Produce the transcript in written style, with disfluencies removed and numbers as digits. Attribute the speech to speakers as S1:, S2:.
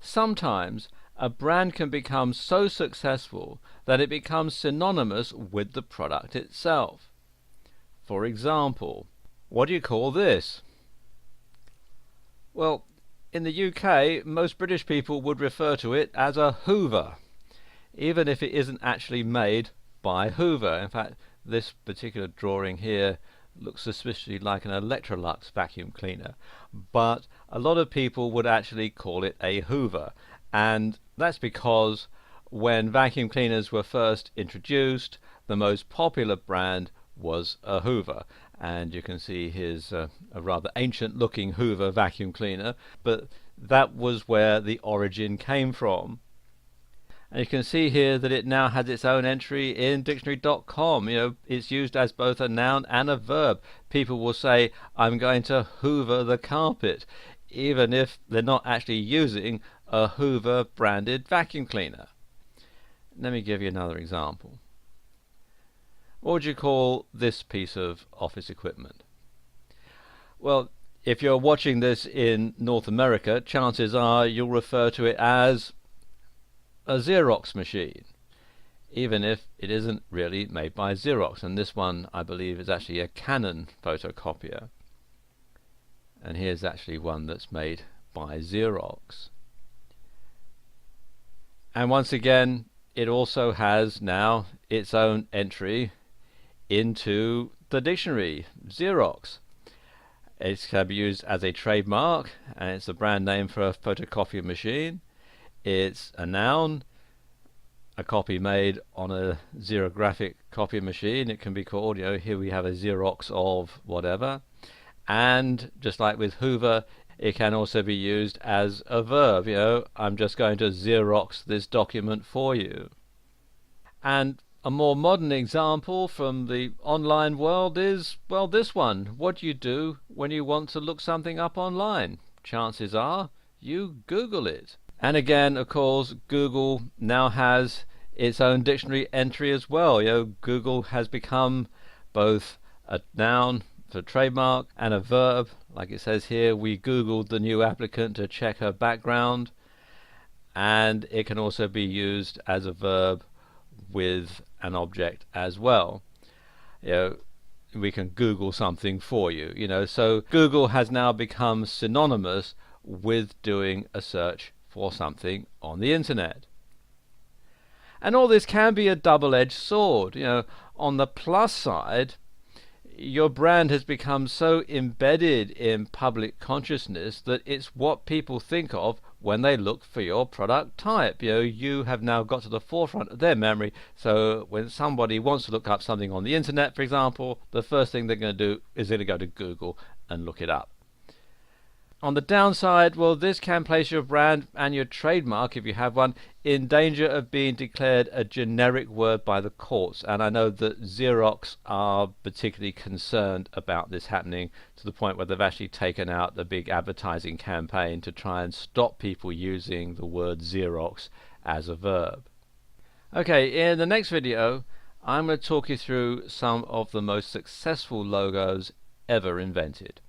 S1: Sometimes a brand can become so successful that it becomes synonymous with the product itself. For example, what do you call this? Well, in the UK, most British people would refer to it as a Hoover, even if it isn't actually made by Hoover. In fact, this particular drawing here looks suspiciously like an Electrolux vacuum cleaner, but a lot of people would actually call it a Hoover, and that's because when vacuum cleaners were first introduced, the most popular brand was a Hoover. And you can see here's a rather ancient looking Hoover vacuum cleaner, but that was where the origin came from. And you can see here that it now has its own entry in dictionary.com. It's used as both a noun and a verb. People will say, I'm going to hoover the carpet, even if they're not actually using a Hoover branded vacuum cleaner. Let me give you another example. What would you call this piece of office equipment? Well, if you're watching this in North America, chances are you'll refer to it as a Xerox machine, even if it isn't really made by Xerox. And this one, I believe, is actually a Canon photocopier. And here's actually one that's made by Xerox. And once again, it also has now its own entry into the dictionary, Xerox. It can be used as a trademark, and it's a brand name for a photocopier machine. It's a noun, a copy made on a xerographic copy machine. It can be called, here we have a Xerox of whatever. And just like with Hoover, it can also be used as a verb. I'm just going to Xerox this document for you. And a more modern example from the online world is, well, this one. What do you do when you want to look something up online? Chances are you Google it. And again, of course, Google now has its own dictionary entry as well. Google has become both a noun for trademark and a verb. Like it says here, we Googled the new applicant to check her background. And it can also be used as a verb with an object as well. We can Google something for you. So Google has now become synonymous with doing a search for something on the internet. And all this can be a double-edged sword. On the plus side, your brand has become so embedded in public consciousness that it's what people think of when they look for your product type. You have now got to the forefront of their memory, so when somebody wants to look up something on the internet, for example, the first thing they're going to do is they're going to go to Google and look it up. On the downside, well, this can place your brand and your trademark, if you have one, in danger of being declared a generic word by the courts. And I know that Xerox are particularly concerned about this happening, to the point where they've actually taken out the big advertising campaign to try and stop people using the word Xerox as a verb. Okay, in the next video, I'm going to talk you through some of the most successful logos ever invented.